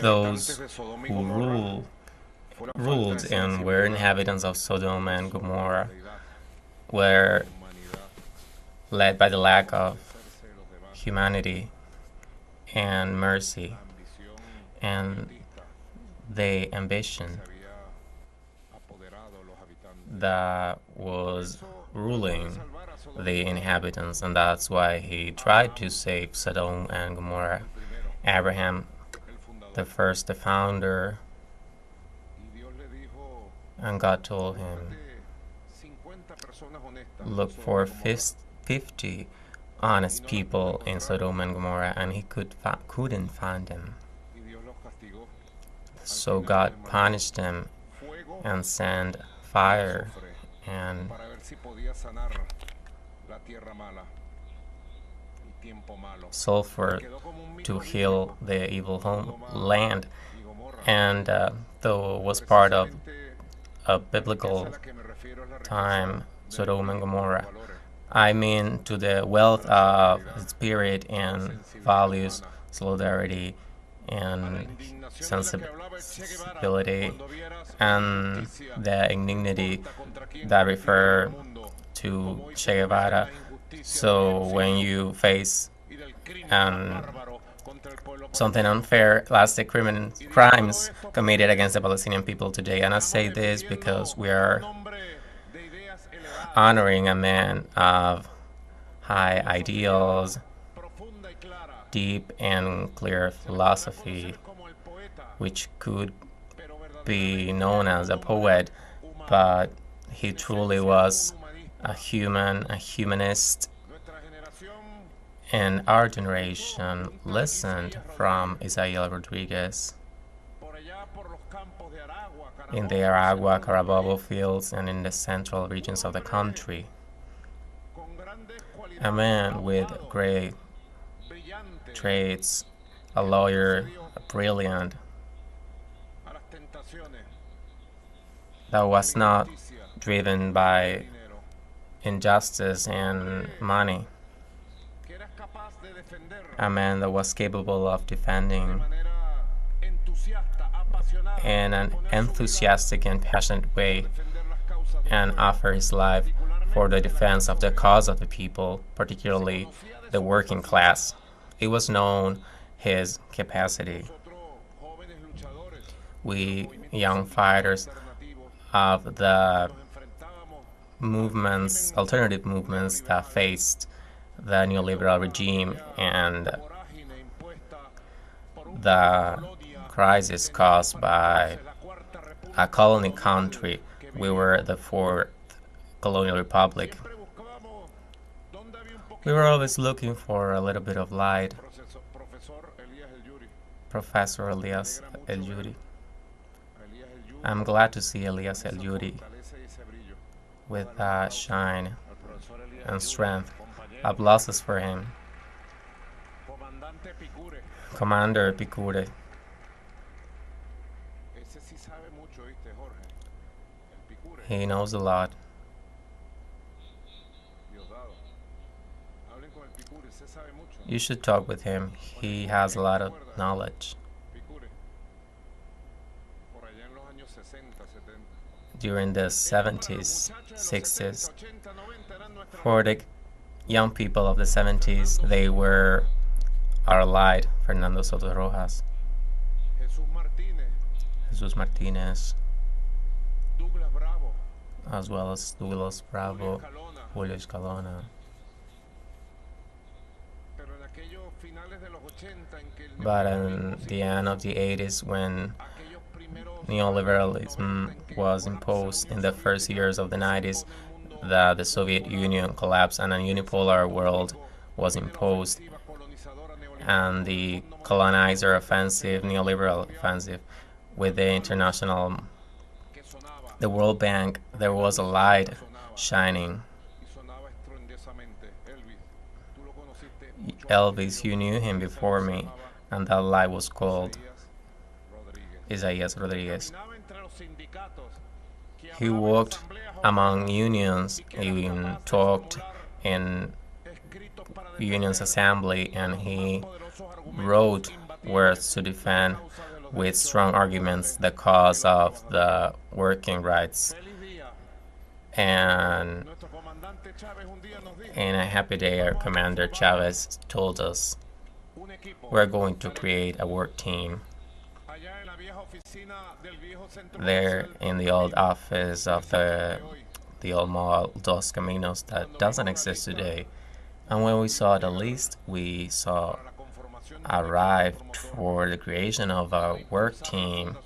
those who ruled and were inhabitants of Sodom and Gomorrah were led by the lack of humanity and mercy and the ambition that was ruling the inhabitants, and that's why he tried to save Sodom and Gomorrah. Abraham, the founder, and God told him, look for 50 honest people in Sodom and Gomorrah, and he couldn't find them. So God punished them and sent fire and sulfur to heal the evil land. And though it was part of a biblical time, Sodom and Gomorrah, I mean to the wealth of spirit and values, solidarity and sensibility, and the indignity that refer to Che Guevara. So when you face something unfair, drastic crimes committed against the Palestinian people today, and I say this because we are honoring a man of high ideals, deep and clear philosophy, which could be known as a poet, but he truly was a humanist. And our generation listened from Isaías Rodríguez in the Aragua, Carabobo fields and in the central regions of the country. A man with great traits, a lawyer, brilliant, that was not driven by injustice and money. A man that was capable of defending in an enthusiastic and passionate way and offer his life for the defense of the cause of the people, particularly the working class. It was known his capacity. We young fighters of the movements, alternative movements that faced the neoliberal regime and the crisis caused by a colony country. We were the fourth colonial republic. We were always looking for a little bit of light. Professor Elias El-Yuri. I'm glad to see Elias El-Yuri with that shine and strength. Applauses for him. Commander Picure. He knows a lot. You should talk with him. He has a lot of knowledge. During the 70s, 60s, for the young people of the 70s, they were our light. Fernando Soto Rojas, Jesus Martinez, as well as Douglas Bravo, Julio Escalona. But in the end of the 80s, when neoliberalism was imposed in the first years of the 90s, the Soviet Union collapsed and a unipolar world was imposed, and the colonizer offensive, neoliberal offensive, with the World Bank, there was a light shining. Elvis, you knew him before me, and that light was called Isaías Rodríguez. He walked among unions, he talked in unions assembly, and he wrote words to defend with strong arguments the cause of the working rights. And in a happy day, our Commander Chavez told us, we're going to create a work team. There in the old office of the old mall Dos Caminos that doesn't exist today. And when we saw the list, we saw arrived for the creation of a work team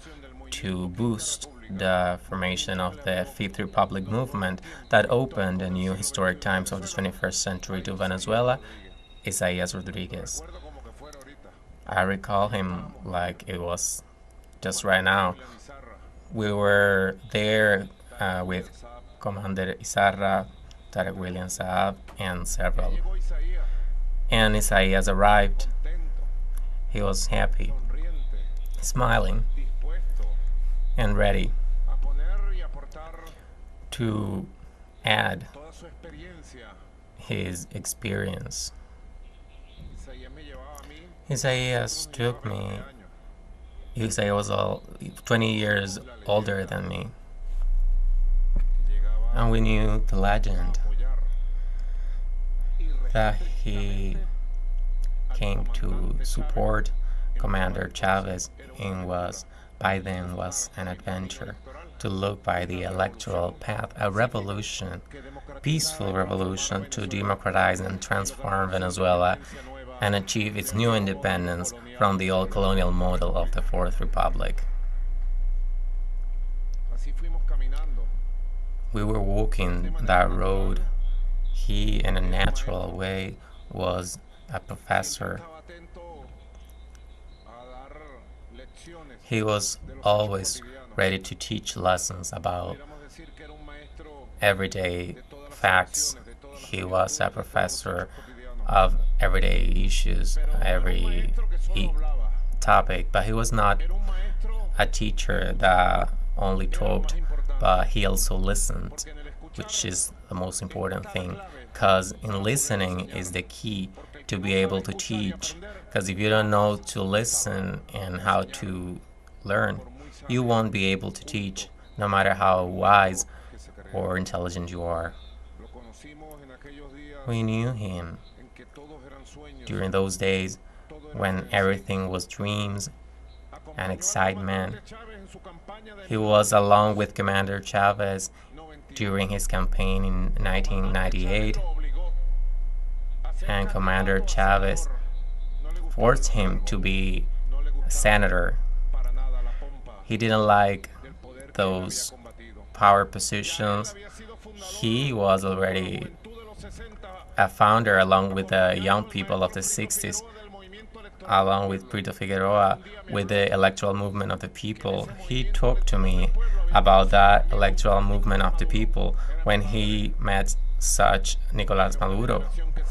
to boost the formation of the Fifth Republic movement that opened the new historic times of the 21st century to Venezuela, Isaías Rodríguez. I recall him like it was just right now. We were there with Commander Izarra, Tarek William Saab, and several. And Isaías arrived. He was happy, smiling, and ready to add his experience. Isaías took me. Isaías was 20 years older than me. And we knew the legend that he came to support Commander Chavez and by then was an adventure to look by the electoral path, a revolution, peaceful revolution to democratize and transform Venezuela and achieve its new independence from the old colonial model of the Fourth Republic. We were walking that road. He, in a natural way, was a professor. He was always ready to teach lessons about everyday facts. He was a professor of everyday issues, every topic, but he was not a teacher that only talked, but he also listened, which is the most important thing, because in listening is the key to be able to teach, because if you don't know to listen and how to learn, you won't be able to teach, no matter how wise or intelligent you are. We knew him during those days when everything was dreams and excitement. He was along with Commander Chavez during his campaign in 1998, and Commander Chavez forced him to be a senator. He didn't like those power positions. He was already a founder, along with the young people of the 60s, along with Prito Figueroa, with the electoral movement of the people. He talked to me about that electoral movement of the people when he met such Nicolás Maduro,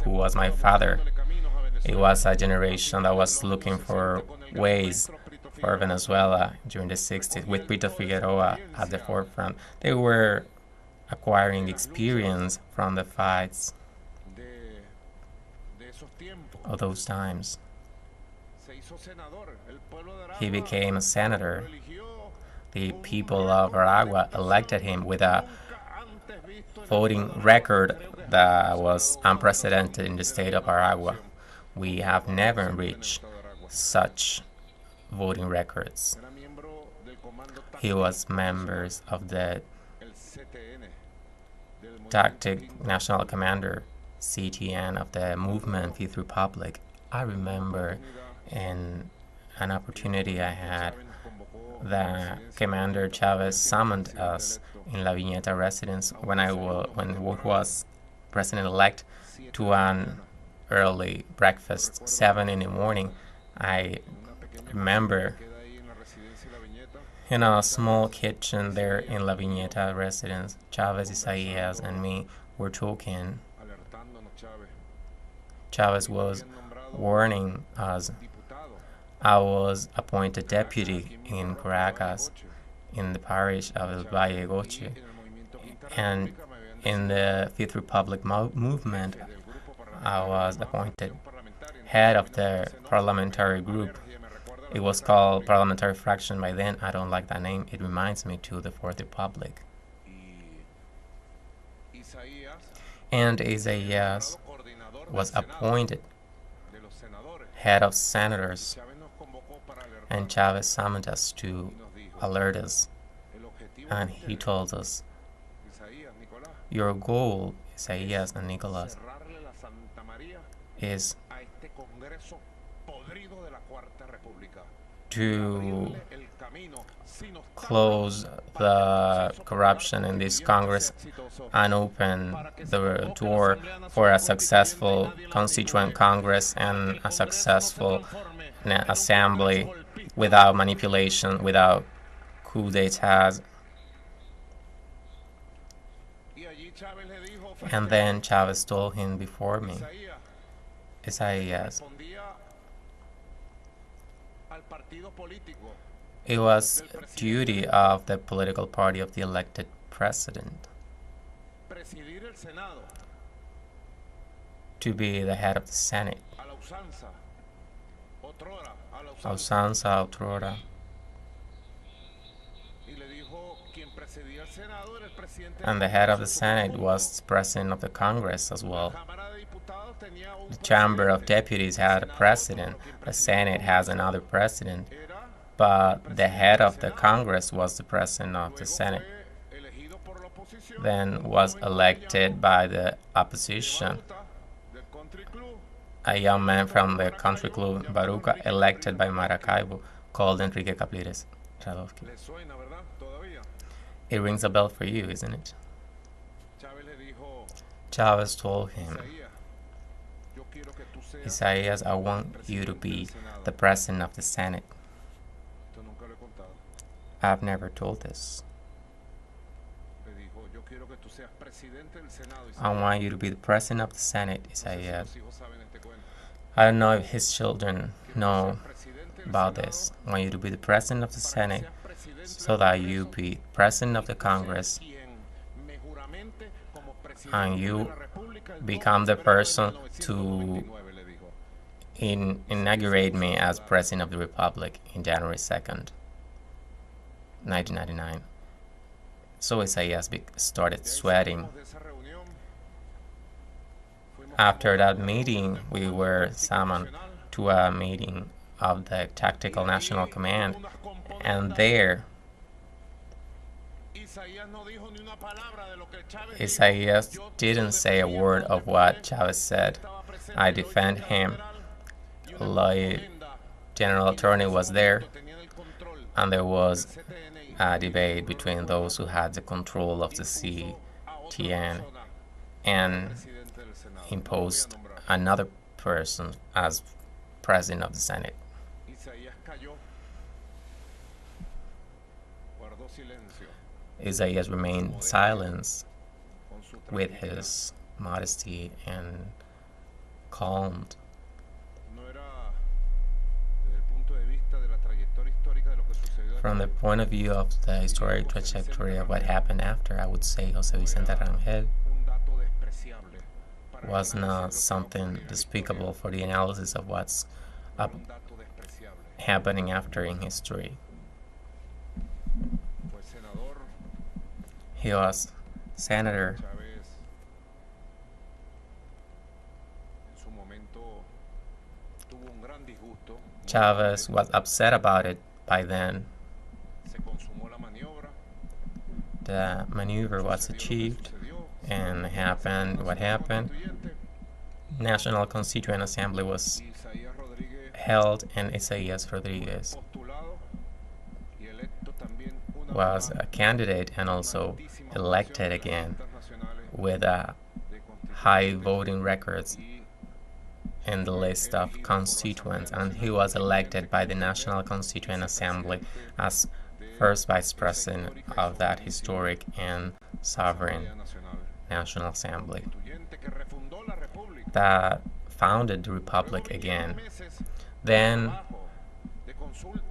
who was my father. It was a generation that was looking for ways for Venezuela during the 60s, with Prito Figueroa at the forefront. They were acquiring experience from the fights of those times. He became a senator. The people of Aragua elected him with a voting record that was unprecedented in the state of Aragua. We have never reached such voting records. He was members of the Tactic National Commander, CTN, of the movement Fifth Republic. I remember in an opportunity I had that Commander Chavez summoned us in La Viñeta residence when was president-elect to an early breakfast, 7 in the morning. I remember in a small kitchen there in La Viñeta residence, Chavez, Isaías, and me were talking. Chavez was warning us. I was appointed deputy in Caracas, in the parish of El Valle Goche, and in the Fifth Republic movement, I was appointed head of the parliamentary group. It was called Parliamentary Fraction by then. I don't like that name. It reminds me to the Fourth Republic. And Isaías was appointed head of senators, and Chavez summoned us to alert us, and he told us, your goal, Isaías and Nicolás, is to close the corruption in this Congress and open the door for a successful constituent Congress and a successful assembly without manipulation, without coup d'etats. And then Chavez told him before me, Isaías, it was duty of the political party of the elected president to be the head of the Senate. A usanza, otrora. And the head of the Senate was the president of the Congress as well. The Chamber of Deputies had a president. The Senate has another president. But the head of the Congress was the president of the Senate. Then was elected by the opposition. A young man from the country club Baruca, elected by Maracaibo, called Enrique Caplires Radovsky. It rings a bell for you, isn't it? Chavez told him, Isaías, I want you to be the president of the Senate. I've never told this. I want you to be the president of the Senate, Isaías. I don't know if his children know about this. I want you to be the president of the Senate so that you be president of the Congress and you become the person to inaugurate me as president of the Republic in January 2nd, 1999. So Isaías started sweating. After that meeting, we were summoned to a meeting of the Tactical National Command, and there Isaías didn't say a word of what Chavez said. I defend him. The general attorney was there, and there was a debate between those who had the control of the CTN and imposed another person as president of the Senate. Isaías remained silent with his modesty and calmed. From the point of view of the historic trajectory of what happened after, I would say José Vicente Rangel was not something despicable for the analysis of what's happening after in history. He was senator. Chavez was upset about it by then. The maneuver was achieved and happened what happened. National Constituent Assembly was held, and Isaías Rodríguez was a candidate and also elected again with high voting records in the list of constituents, and he was elected by the National Constituent Assembly as first vice president of that historic and sovereign National Assembly that founded the Republic again. Then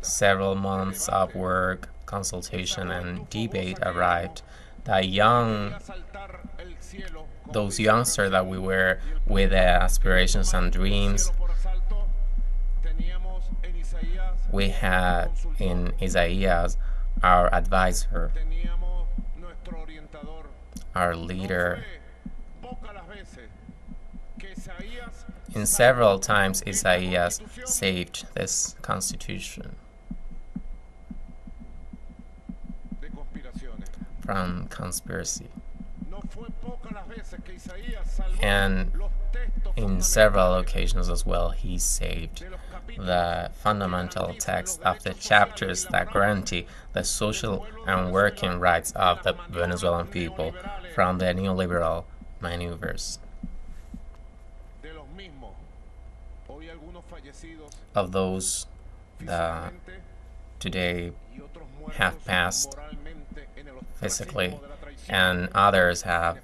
several months of work, consultation, and debate arrived. Those youngsters that we were with aspirations and dreams, we had in Isaías our advisor, our leader. In several times, Isaías saved this constitution from conspiracy. And in several occasions as well, he saved the fundamental text of the chapters that guarantee the social and working rights of the Venezuelan people from the neoliberal maneuvers. Of those that today have passed physically and others have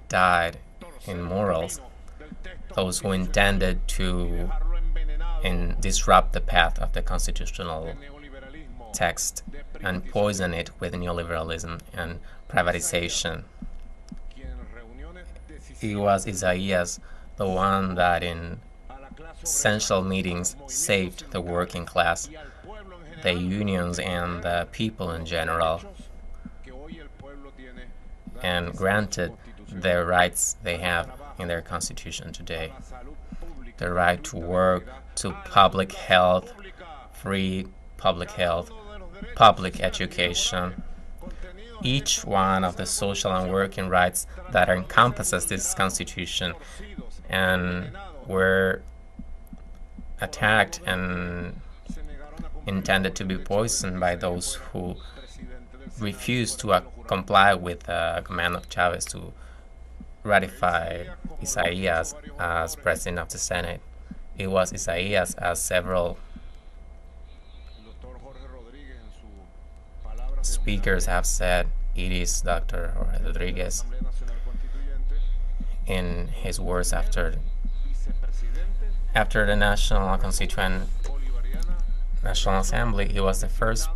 died in morals, those who intended to disrupt the path of the constitutional text and poison it with neoliberalism and privatization. It was Isaías, the one that in essential meetings saved the working class, the unions, and the people in general, and granted the rights they have in their constitution today. The right to work, to public health, free public health, public education. Each one of the social and working rights that encompasses this constitution and were attacked and intended to be poisoned by those who refused to comply with the command of Chavez to ratify Isaías as president of the Senate. It was Isaías, as several speakers have said. It is Dr. Jorge Rodríguez in his words after the National Constituent National Assembly. He was the first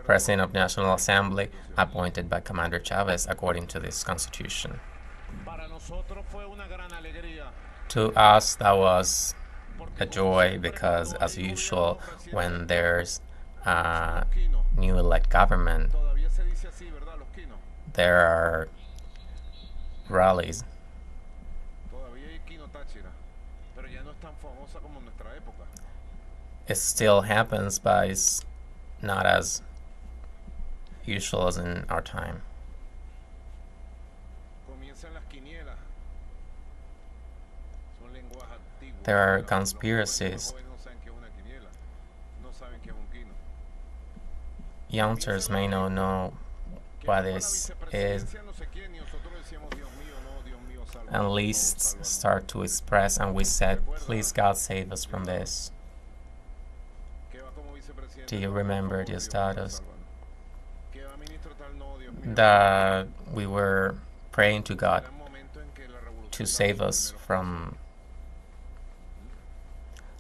president of the National Assembly appointed by Commander Chavez according to this constitution. To us, that was a joy because, as usual, when there's a new elect government, there are rallies. It still happens, but it's not as usual as in our time. There are conspiracies. Youngsters may not know what this is, and lists start to express, and we said, please God save us from this. Do you remember the status? That we were praying to God to save us from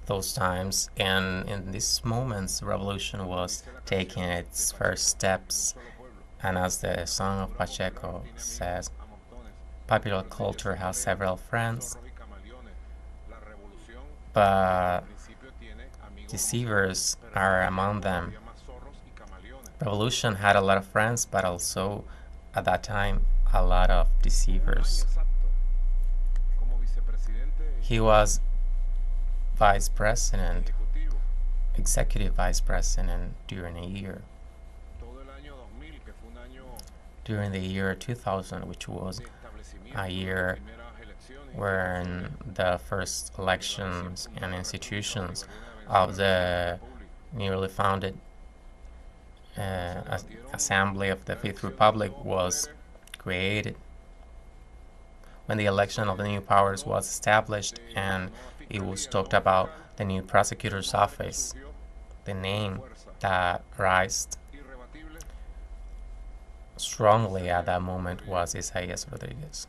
those times, and in these moments the revolution was taking its first steps, and as the song of Pacheco says, popular culture has several friends, but deceivers are among them. Revolution had a lot of friends, but also at that time a lot of deceivers. He was vice president, executive vice president during a year. During the year 2000, which was a year when the first elections and institutions of the newly founded Assembly of the Fifth Republic was created, when the election of the new powers was established, and it was talked about the new prosecutor's office. The name that rised strongly at that moment was Isaías Rodríguez.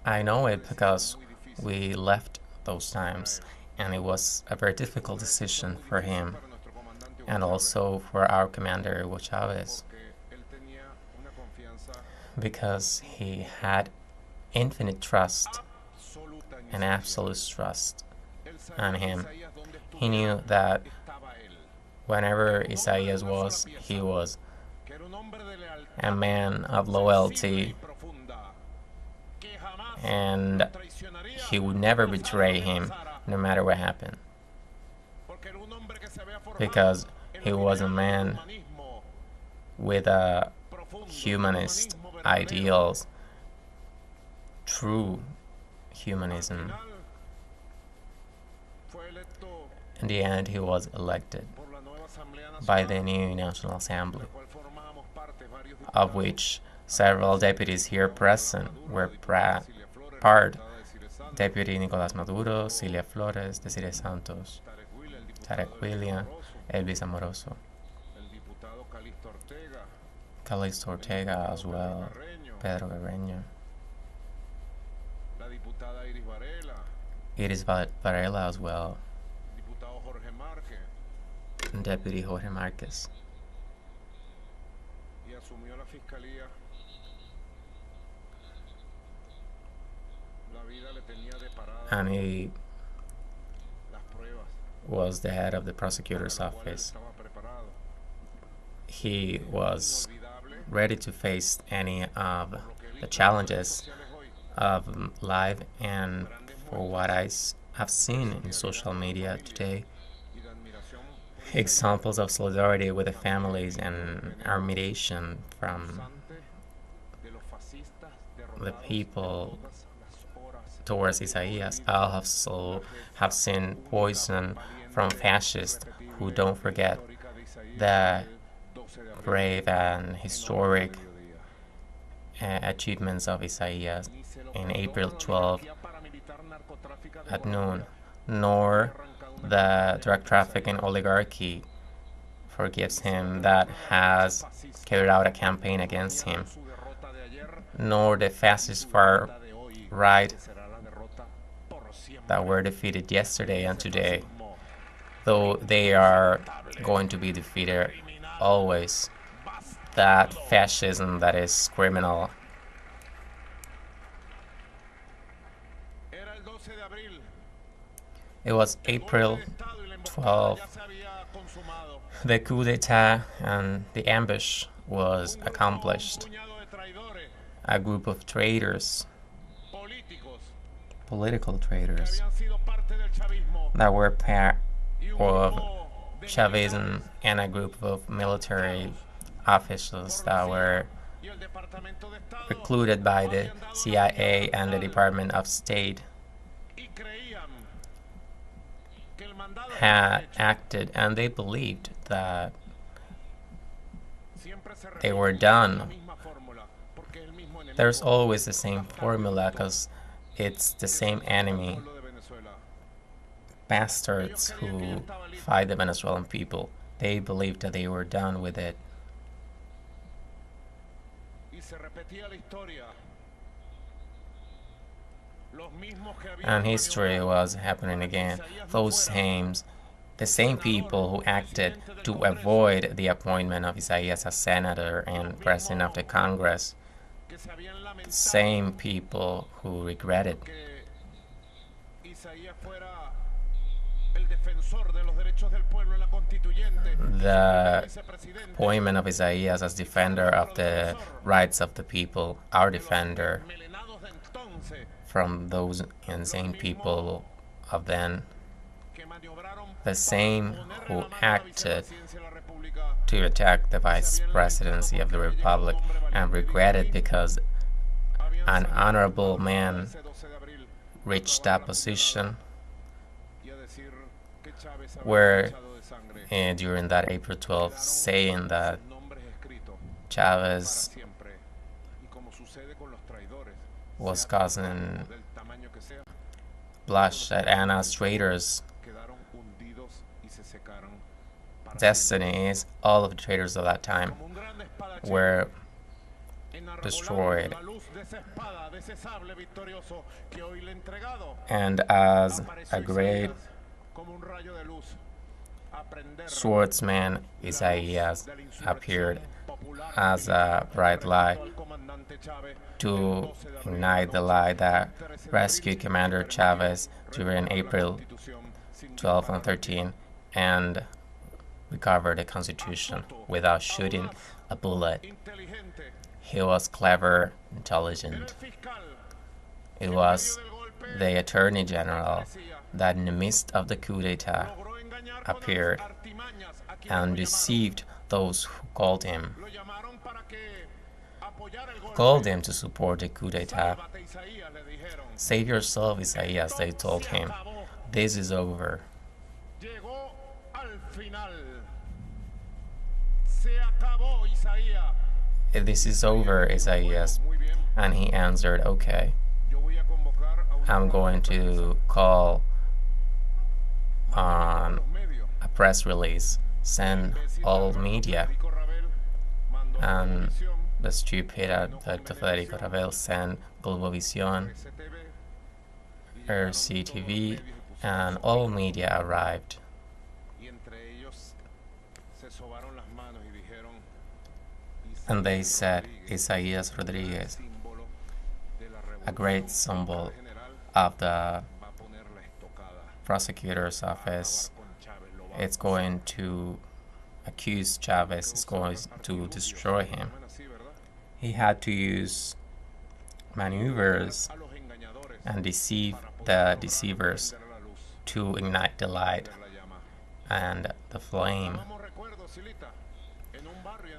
I know it because we left those times, and it was a very difficult decision for him and also for our commander, Hugo Chavez, because he had infinite trust and absolute trust on him. He knew that whenever Isaías was, he was a man of loyalty, and he would never betray him, no matter what happened, because he was a man with humanist ideals, true humanism. In the end, he was elected by the new National Assembly, of which several deputies here present were part. Deputy Nicolás Maduro, Cilia Flores, Desiree Santos, Tarek William, Elvis Amoroso, Calixto Ortega as well, Pedro Guerreño, Iris Varela as well, and Deputy Jorge Marquez. And he was the head of the prosecutor's office. He was ready to face any of the challenges of life, and for what I have seen in social media today, examples of solidarity with the families and admiration from the people towards Isaías. I also have seen poison from fascists who don't forget the brave and historic achievements of Isaías in April 12 at noon, nor the drug trafficking oligarchy forgives him that has carried out a campaign against him, nor the fascist far right that were defeated yesterday and today, though they are going to be defeated always. That fascism that is criminal. It was April 12. The coup d'etat and the ambush was accomplished. A group of traitors, political traitors, that were part of Chavism, and a group of military officials that were recruited by the CIA and the Department of State, had acted, and they believed that they were done. There's always the same formula because it's the same enemy. Bastards who fight the Venezuelan people. They believed that they were done with it. And history was happening again. The same people who acted to avoid the appointment of Isaías as senator and president of the Congress, the same people who regretted the appointment of Isaías as defender of the rights of the people, our defender from those insane people of then, the same who acted to attack the vice presidency of the Republic and regretted because an honorable man reached that position, were during that April 12th saying that Chavez was causing bloodshed, and as traitors, destinies, all of the traitors of that time were destroyed. And as a great swordsman Isaías appeared as a bright light to ignite the light that rescued Commander Chavez during April 12 and 13 and recovered the Constitution without shooting a bullet. He was clever, intelligent. It was the Attorney General that in the midst of the coup d'etat appeared and deceived those who called him to support the coup d'etat. Save yourself, Isaías, they told him. This is over. This is over, Isaías. And he answered, okay, I'm going to call on a press release, send all media. And the stupid Federico Ravel sent Bolivarian, RCTV, and all media arrived. And they said, Isaías Rodríguez, a great symbol of the prosecutor's office, it's going to accuse Chavez, is going to destroy him. He had to use maneuvers and deceive the deceivers to ignite the light and the flame.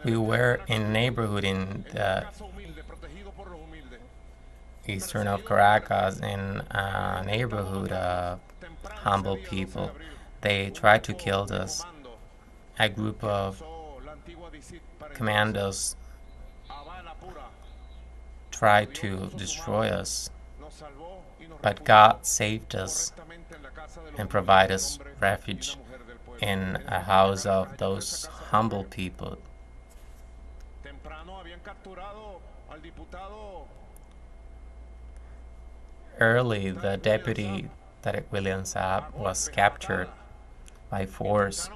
We were in a neighborhood in the eastern of Caracas, in a neighborhood of humble people. They tried to kill us. A group of commandos tried to destroy us, but God saved us and provided us refuge in a house of those humble people. Early, the deputy Tarek William Saab was captured by force.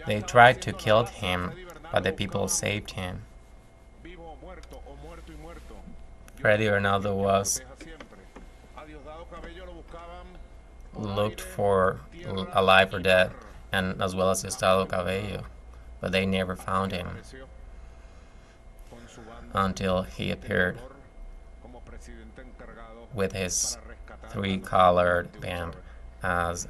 They tried to kill him, but the people saved him. Freddy Ronaldo was looked for alive or dead, and as well as Estado Cabello, but they never found him until he appeared with his three-colored band as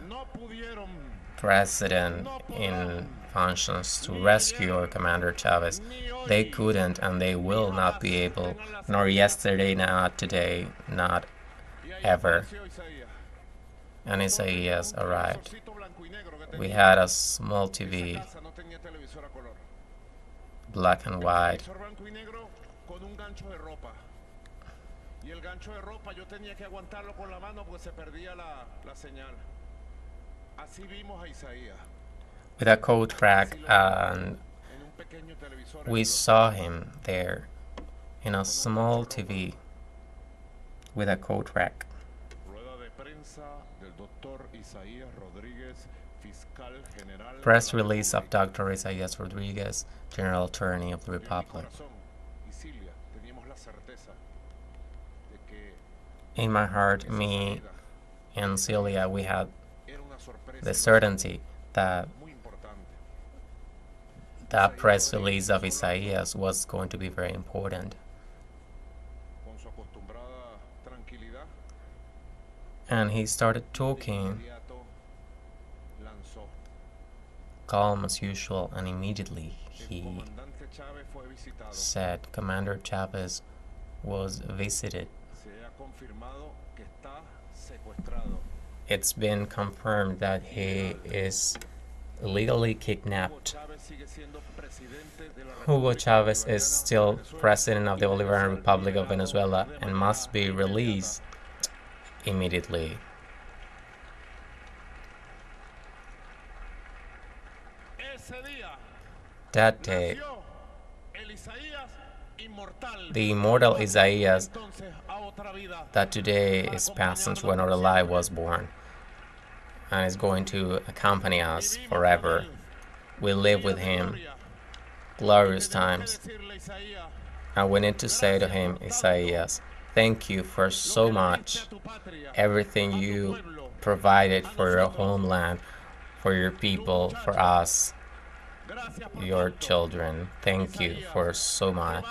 president in functions to rescue our Commander Chavez. They couldn't and they will not be able, nor yesterday, not today, not ever. And Isaías arrived. We had a small TV, black and white. With a coat rack, and we saw him there in a small TV with a coat rack. Press release of Dr. Isaías Rodríguez, General Attorney of the Republic. In my heart, me and Celia, we had the certainty that that press release of Isaías was going to be very important. And he started talking calm as usual, and immediately he said Commander Chavez was visited. It's been confirmed that he is illegally kidnapped. Hugo Chavez is still president of the Bolivarian Republic of Venezuela and must be released immediately. That day, the immortal Isaías that today is passed into another life was born. and is going to accompany us forever. We live with him glorious times. And we need to say to him, Isaías, thank you for so much, everything you provided for your homeland, for your people, for us, your children. Thank you for so much.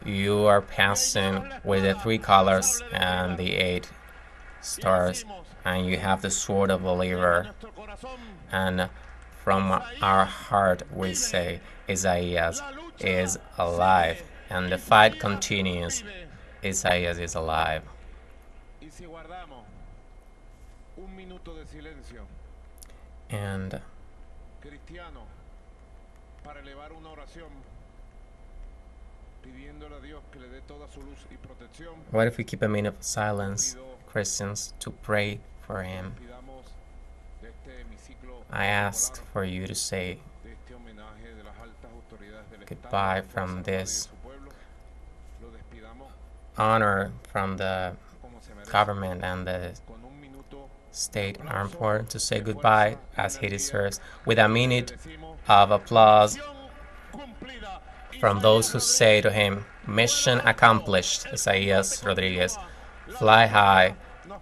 You are passing with the 3 colors and the 8 stars, and you have the sword of Bolivar. And from our heart we say, Isaías is alive, and the fight continues. Isaías is alive. And what if we keep a minute of silence, Christians, to pray for him? I ask for you to say goodbye from this honor from the government and the state armed force, to say goodbye as he deserves, with a minute of applause from those who say to him, mission accomplished, Isaías Rodríguez. Fly high,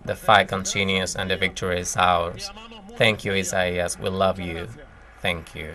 the fight continues and the victory is ours. Thank you, Isaías. We love you. Thank you.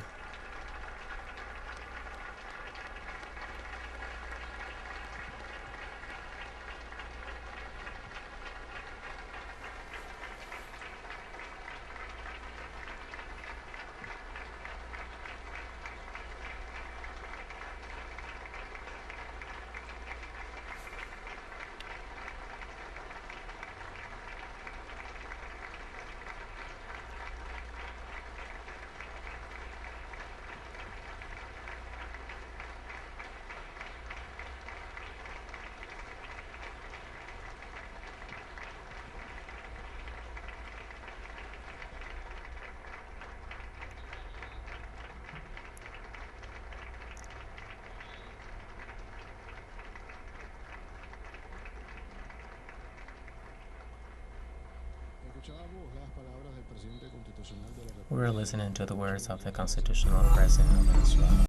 We're listening to the words of the constitutional president of Venezuela.